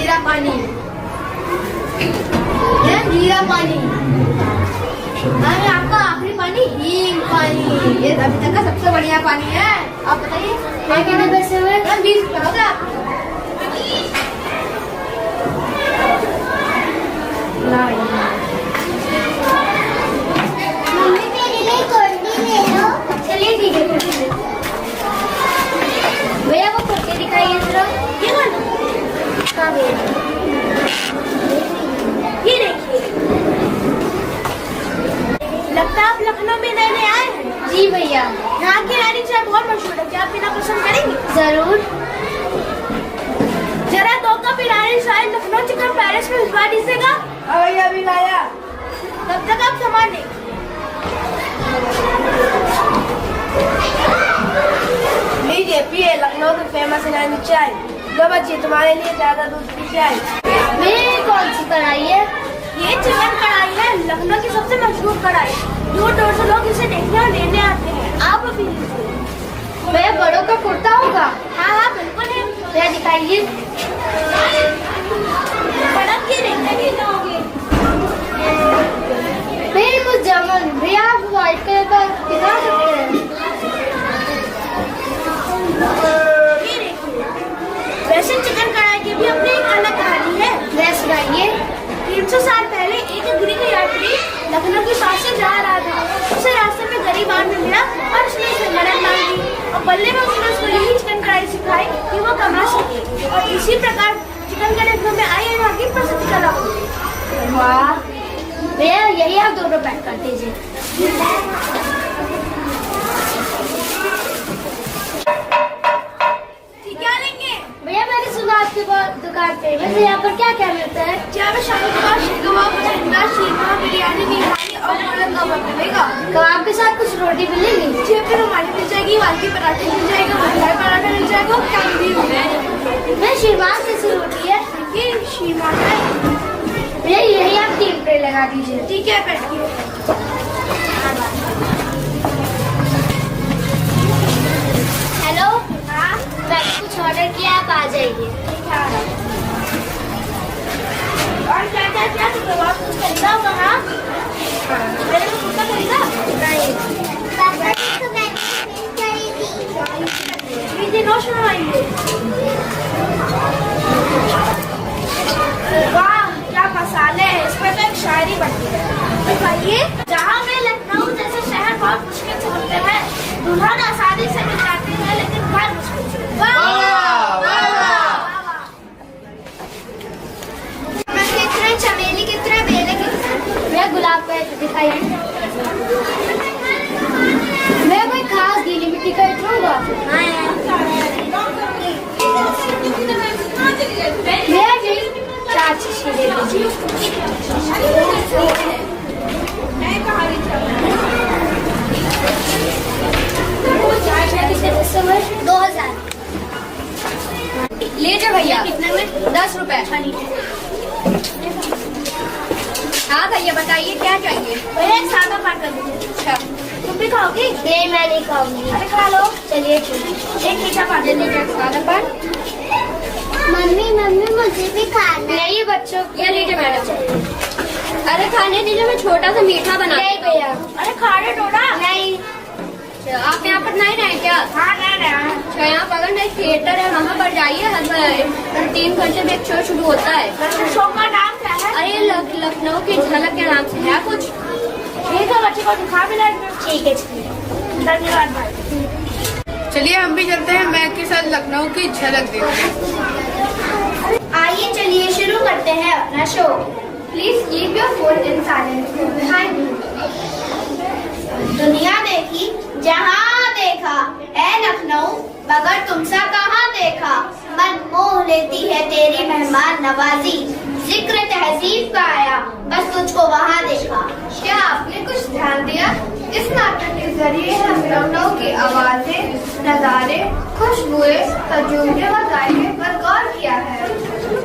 जीरा पानी, ये जीरा पानी। अरे आपका आखिरी पानी हींग पानी, ये अभी तक का सबसे बढ़िया पानी है। आप बताइए कितने पैसे हुए? 20 रुपये हो गया। मम्मी मेरे लिए कोल्ड ड्रिंक ले लो। चलिए ठीक है। भैया वो करके दिखाइए जरा। ये वाला कहाँ गया? ये देखिए, लगता है आप लखनऊ में नए आए हैं। जी भैया, यहाँ की रानी चाय बहुत मशहूर है, क्या आप पीना पसंद करेंगे? जरूर। जरा 2 कप ईरानी चाय लखनऊ चिकन पैलेस में भिजवा दीजिएगा। अभी लाया। तब तक आप सामान दें। लीजिए पिए लखनऊ की फेमस ईरानी चाय। दो बच्चे तुम्हारे लिए ज्यादा दूध की चाय। मेरी कौन सी कढ़ाई है? ये चिकन कढ़ाई है, लखनऊ की सबसे मशहूर कढ़ाई। दूर दूर से लोग इसे देखने और लेने आते हैं। आप अभी लीजिए। भैया बड़ों का कुर्ता होगा? हाँ हाँ बिल्कुल है। भैया दिखाइए। बड़ा की देखने जाओगे? मेरे कुछ जामुन। भैया आप व्हाइट कलर का दिखा सकते हैं? वैसे चिकन कढ़ाई की भी अपनी एक अलग कहानी है। वह सुनाइए। 300 साल पहले एक गरीब यात्री लखनऊ के पास से जा रहा था। उसे रास्ते में गरीब आदमी मिला और उसने उसे मदद मांगी और बल्ले में उसने उसको यही चिकन कढ़ाई सिखाई कि वो कमा सके। और इसी प्रकार चिकन कढ़ाई में आई है की प्रसिद्ध कला। वाह भैया, यही आप 2 पैक कर दीजिए। भैया मैंने सुना आपके दुकान पे, वैसे यहाँ पर क्या क्या मिलता है? यहाँ पे शाही कबाब, शीर कबाब, ठंडा शीरमा, बिरयानी, निहारी और मटन कबाब मिलेगा। कबाब के साथ कुछ रोटी मिलेगी? जी फिर रुमाली मिल जाएगी, वालकी पराठे मिल जाएगा, मसाला पराठा मिल जाएगा, कैंडी मिल जाएगा। मैं शीरमान कैसी रोटी है? ये शीरमान है भैया, यही आप 3 प्लेट लगा दीजिए। ठीक है बैठिए। हेलो। हाँ मैंने कुछ ऑर्डर किया, आप आ जाइए। और क्या क्या क्या कुछ खरीदा होगा? हाँ मैंने तो कुछ खरीदा नहीं। पापा ने तो मैंने खरीदी। रोशन आइए। वाह क्या मसाले हैं, इसमें तो एक शायरी बनती है। बताइए। जहाँ में लखनऊ जैसे शहर बहुत मुश्किल से बनते हैं, दुल्हन आसानी से मिल जाती है, लेकिन घर मुश्किल से। कितने चमेली, कितने बेले, कितने मैं गुलाब का दिखाइए। मैं कोई खास गीली मिट्टी का इत्र होगा? भैया जी 4 शीशे दे दीजिए। 2000 लीजिए भैया। कितने में? 10 रुपए। हाँ भैया बताइए क्या चाहिए? भैया एक सादा पान कर दीजिए। अच्छा तुम भी खाओगी? नहीं मैं नहीं खाऊंगी। अरे खा लो। चलिए एक मीठा पान दे दीजिए, सादा पान। मम्मी मम्मी मुझे भी खाना। नहीं बच्चों, ये लीजिए मैडम। अरे खाने दीजिए, मैं छोटा सा मीठा बना। नहीं भैया। अरे खाने थोड़ा। नहीं। आप यहाँ पर नहीं रहे क्या? हाँ नहीं रहे। अच्छा यहाँ बगल में थिएटर है, वहाँ पर जाइए। हर 3 घंटे में एक शो शुरू होता है। शो का नाम क्या है? अरे लखनऊ की झलक के नाम से है कुछ। ठीक है बच्चे को दिखा भी लाइए। ठीक है धन्यवाद भाई। चलिए हम भी चलते हैं, मैं के साथ लखनऊ की झलक देखते हैं। आइए चलिए शुरू करते हैं अपना show. Please keep your phone in silent behind you. दुनिया देखी जहाँ देखा, ऐ लखनऊ मगर तुमसा कहाँ देखा। मन मोह लेती है तेरी मेहमान नवाजी, जिक्र तहजीब का आया बस तुझको वहाँ देखा। क्या आपने कुछ ध्यान दिया? इस नाटक के जरिए हम लखनऊ की आवाजें, नजारे, खुशबुएं, तजुर्बे व जायके पर गौर किया है।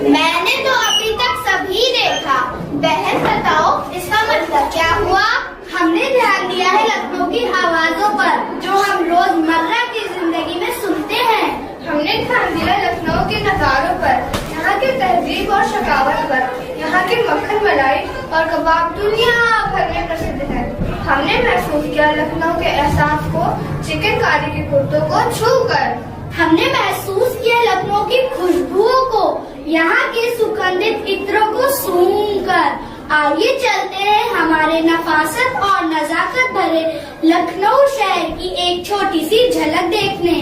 मैंने तो अभी तक सभी देखा। बहन बताओ इसका मतलब क्या हुआ? हमने ध्यान दिया है लखनऊ की आवाजों पर जो हम रोजमर्रा की जिंदगी में सुनते हैं। हमने ध्यान दिया लखनऊ के नजारों पर, यहाँ की तहजीब और शकावत पर यहाँ की मक्खन मलाई और कबाब दुनिया भर में प्रसिद्ध है। हमने महसूस किया लखनऊ के एहसास को चिकनकारी के कुर्तों को छूकर। हमने महसूस किया लखनऊ की खुशबुओं को, यहाँ के सुगंधित इत्रों को सूंघकर। आइए चलते हैं हमारे नफासत और नजाकत भरे लखनऊ शहर की एक छोटी सी झलक देखने।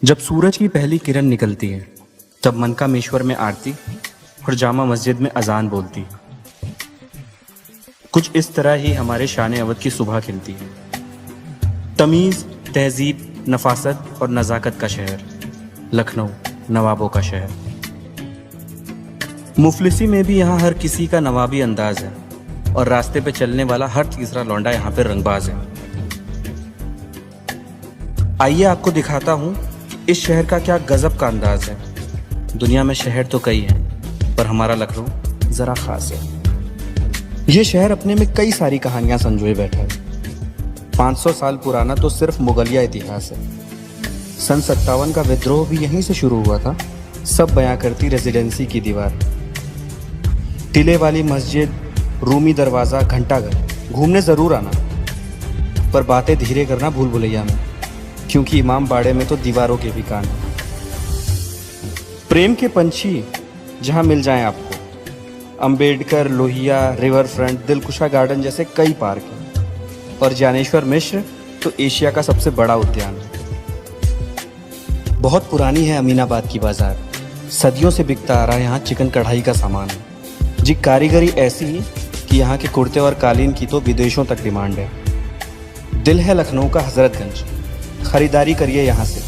जब सूरज की पहली किरण निकलती है तब मनकामेश्वर में आरती और जामा मस्जिद में अजान बोलती है। कुछ इस तरह ही हमारे शान अवध की सुबह खिलती है। तमीज़, तहजीब, नफासत और नज़ाकत का शहर लखनऊ, नवाबों का शहर। मुफलिसी में भी यहाँ हर किसी का नवाबी अंदाज है और रास्ते पे चलने वाला हर तीसरा लौंडा यहाँ पे रंगबाज है। आइए आपको दिखाता हूँ इस शहर का क्या गजब का अंदाज है। दुनिया में शहर तो कई हैं पर हमारा लखनऊ ज़रा ख़ास है। ये शहर अपने में कई सारी कहानियाँ संजोए बैठा है। 500 साल पुराना तो सिर्फ मुगलिया इतिहास है। सन 57 का विद्रोह भी यहीं से शुरू हुआ था। सब बयां करती रेजिडेंसी की दीवार, टिले वाली मस्जिद, रूमी दरवाज़ा, घंटाघर। घूमने ज़रूर आना पर बातें धीरे करना भूल भुलैया में, क्योंकि इमाम बाड़े में तो दीवारों के भी कान हैं। प्रेम के पंछी जहां मिल जाएं आपको, Ambedkar, Lohia, river front, Dilkusha garden जैसे कई पार्क हैं। और ज्ञानेश्वर मिश्र तो एशिया का सबसे बड़ा उद्यान है। बहुत पुरानी है अमीनाबाद की बाजार। सदियों से बिकता आ रहा है यहाँ चिकन कढ़ाई का सामान है। जी कारीगरी ऐसी कि यहाँ के कुर्ते और कालीन की तो विदेशों तक डिमांड है। दिल है लखनऊ का हजरतगंज। खरीदारी करिए यहाँ से,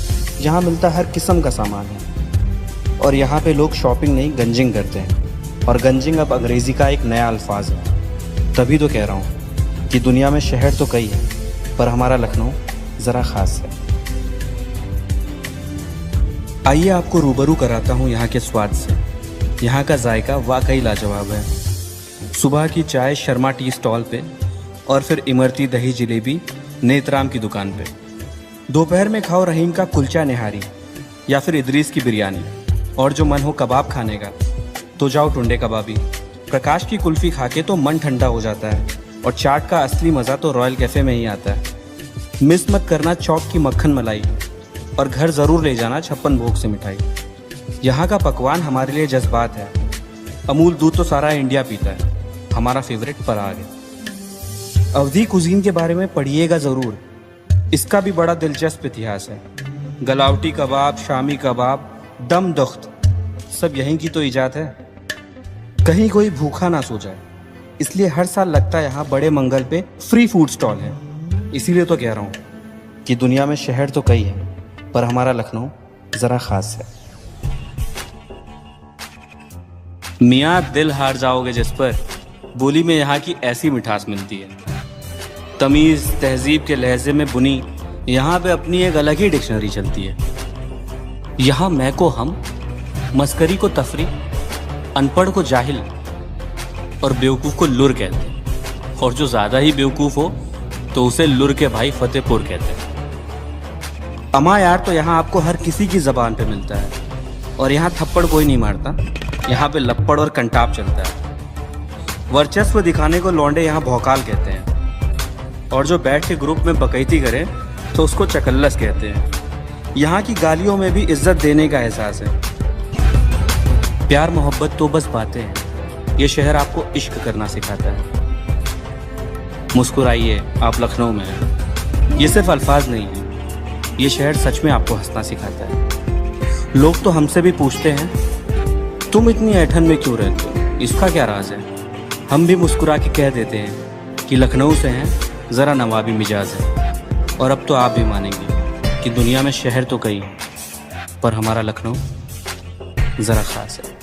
यहाँ मिलता हर किस्म का सामान है। और यहाँ पे लोग शॉपिंग नहीं गंजिंग करते हैं। और गंजिंग अब अंग्रेज़ी का एक नया अल्फाज है। तभी तो कह रहा हूँ कि दुनिया में शहर तो कई है पर हमारा लखनऊ ज़रा ख़ास है। आइए आपको रूबरू कराता हूँ यहाँ के स्वाद से। यहाँ का जायका वाकई लाजवाब है। सुबह की चाय शर्मा टी स्टॉल पे और फिर इमरती दही जलेबी नेतराम की दुकान पे। दोपहर में खाओ रहीम का कुलचा निहारी या फिर इदरीस की बिरयानी। और जो मन हो कबाब खाने का तो जाओ टुंडे कबाबी। प्रकाश की कुल्फ़ी खा के तो मन ठंडा हो जाता है। और चाट का असली मज़ा तो रॉयल कैफ़े में ही आता है। मिस मत करना चौक की मक्खन मलाई और घर ज़रूर ले जाना 56 भोग से मिठाई। यहाँ का पकवान हमारे लिए जज्बात है। अमूल दूध तो सारा इंडिया पीता है, हमारा फेवरेट पराग है। अवधी कुजीन के बारे में पढ़िएगा ज़रूर, इसका भी बड़ा दिलचस्प इतिहास है। गलावटी कबाब, शामी कबाब, दम दख्त सब यहीं की तो इजाद है। कहीं कोई भूखा ना सो जाए, इसलिए हर साल लगता है यहाँ बड़े मंगल पे फ्री फूड स्टॉल है। इसीलिए तो कह रहा हूँ कि दुनिया में शहर तो कई हैं पर हमारा लखनऊ ज़रा ख़ास है। मियाँ दिल हार जाओगे जिस पर बोली में यहाँ की ऐसी मिठास मिलती है। तमीज़, तहजीब के लहजे में बुनी यहाँ पे अपनी एक अलग ही डिक्शनरी चलती है। यहाँ मैं को हम, मस्करी को तफरी, अनपढ़ को जाहिल और बेवकूफ़ को लुर कहते हैं। और जो ज़्यादा ही बेवकूफ़ हो तो उसे लुर के भाई फतेहपुर कहते हैं। अमा यार तो यहाँ आपको हर किसी की ज़बान पे मिलता है। और यहाँ थप्पड़ कोई नहीं मारता, यहाँ पे लप्पड़ और कंटाप चलता है। वर्चस्व दिखाने को लौंडे यहाँ भौकाल कहते हैं। और जो बैठ के ग्रुप में बकैती करे तो उसको चकल्लस कहते हैं। यहाँ की गालियों में भी इज्जत देने का एहसास है। प्यार मोहब्बत तो बस बातें हैं, ये शहर आपको इश्क करना सिखाता है। मुस्कुराइए, आप लखनऊ में हैं। ये सिर्फ अल्फाज नहीं है, ये शहर सच में आपको हंसना सिखाता है। लोग तो हमसे भी पूछते हैं तुम इतनी ऐठन में क्यों रहते हो, इसका क्या राज है। हम भी मुस्कुरा के कह देते हैं कि लखनऊ से हैं, ज़रा नवाबी मिजाज है। और अब तो आप भी मानेंगे कि दुनिया में शहर तो कई पर हमारा लखनऊ ज़रा ख़ास है।